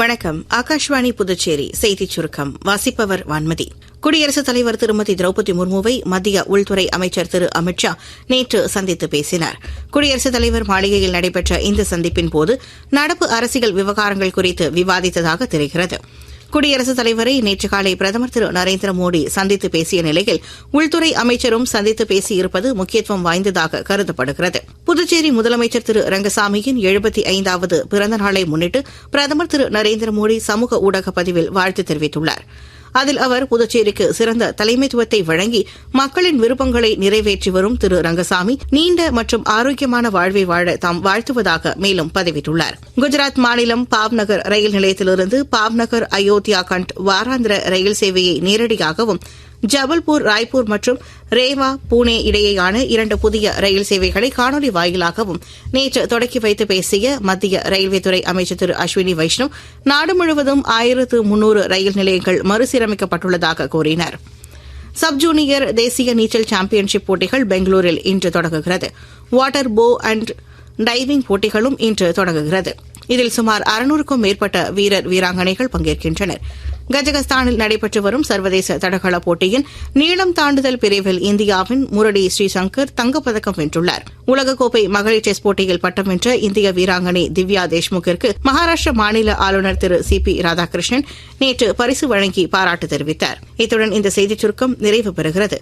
வணக்கம். ஆகாஷ்வாணி புதுச்சேரி செய்திச் சுருக்கம் வாசிப்பவர் வான்மதி. குடியரசுத் தலைவர் திருமதி திரௌபதி முர்முவை மத்திய உள்துறை அமைச்சர் திரு அமித் ஷா நேற்று சந்தித்து பேசினார். குடியரசுத் தலைவர் மாளிகையில் நடைபெற்ற இந்த சந்திப்பின்போது நடப்பு அரசியல் விவகாரங்கள் குறித்து விவாதித்ததாக தெரிகிறது. குடியரசுத் தலைவரை நேற்று காலை பிரதமர் திரு நரேந்திர மோடி சந்தித்து பேசிய நிலையில் உள்துறை அமைச்சரும் சந்தித்து பேசியிருப்பது முக்கியத்துவம் வாய்ந்ததாக கருதப்படுகிறது. புதுச்சேரி முதலமைச்சர் திரு ரங்கசாமியின் 75வது பிறந்த நாளை முன்னிட்டு பிரதமர் திரு நரேந்திர மோடி சமூக ஊடக பதிவில் வாழ்த்து தெரிவித்துள்ளார். அதில் அவர் புதுச்சேரிக்கு சிறந்த தலைமைத்துவத்தை வழங்கி மக்களின் விருப்பங்களை நிறைவேற்றி வரும் திரு ரங்கசாமி நீண்ட மற்றும் ஆரோக்கியமான வாழ்வை வாழ தாம் வாழ்த்துவதாக மேலும் பதிவிட்டுள்ளார். குஜராத் மாநிலம் பாவ்நகர் ரயில் நிலையத்திலிருந்து பாவ்நகர் அயோத்தியா கண்ட் வாராந்திர ரயில் சேவையை நேரடியாகவும் ஜபல்பூர் ராய்ப்பூர் மற்றும் ரேவா புனே இடையேயான 2 புதிய ரயில் சேவைகளை காணொலி வாயிலாகவும் நேற்று தொடக்கி வைத்து பேசிய மத்திய ரயில்வே துறை அமைச்சர் திரு அஸ்வினி வைஷ்ணவ் நாடு முழுவதும் 1300 ரயில் நிலையங்கள் மறுசீரமைக்கப்பட்டுள்ளதாக கூறினார். சப் ஜூனியர் தேசிய நீச்சல் சாம்பியன்ஷிப் போட்டிகள் பெங்களூரில் இன்று தொடங்குகிறது. வாட்டர் போ அண்ட் டைவிங் போட்டிகளும் இன்று தொடங்குகிறது. இதில் சுமார் 600க்கும் மேற்பட்ட வீரர் வீராங்கனைகள் பங்கேற்கின்றனர். கஜகஸ்தானில் நடைபெற்று வரும் சர்வதேச தடகள போட்டியின் நீளம் தாண்டுதல் பிரிவில் இந்தியாவின் முரடி ஸ்ரீசங்கர் தங்கப்பதக்கம் வென்றுள்ளார். உலகக்கோப்பை மகளிர் டெஸ்ட் போட்டியில் பட்டம் வென்ற இந்திய வீராங்கனை திவ்யா தேஷ்முக்கிற்கு மகாராஷ்டிர மாநில ஆளுநர் திரு சி.பி. ராதாகிருஷ்ணன் நேற்று பரிசு வழங்கி பாராட்டு தெரிவித்தார். இத்துடன் இந்த செய்திச் சுருக்கம் நிறைவு பெறுகிறது.